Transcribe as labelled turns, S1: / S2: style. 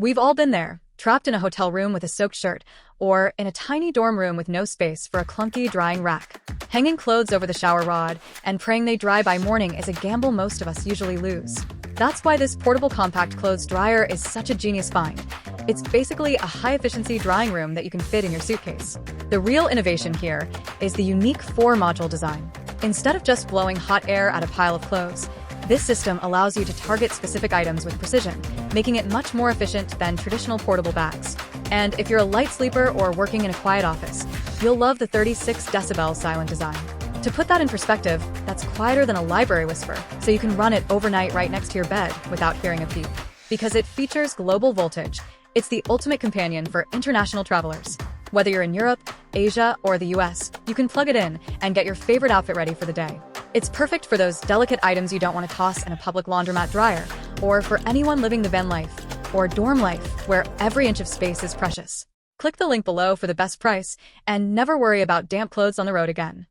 S1: We've all been there, trapped in a hotel room with a soaked shirt, or in a tiny dorm room with no space for a clunky drying rack. Hanging clothes over the shower rod and praying they dry by morning is a gamble most of us usually lose. That's why this portable compact clothes dryer is such a genius find. It's basically a high-efficiency drying room that you can fit in your suitcase. The real innovation here is the unique 4-module design. Instead of just blowing hot air at a pile of clothes, this system allows you to target specific items with precision, making it much more efficient than traditional portable bags. And if you're a light sleeper or working in a quiet office, you'll love the 36 decibel silent design. To put that in perspective, that's quieter than a library whisper, so you can run it overnight right next to your bed without hearing a peep. Because it features global voltage, it's the ultimate companion for international travelers. Whether you're in Europe, Asia, or the US, you can plug it in and get your favorite outfit ready for the day. It's perfect for those delicate items you don't want to toss in a public laundromat dryer, or for anyone living the van life or dorm life where every inch of space is precious. Click the link below for the best price and never worry about damp clothes on the road again.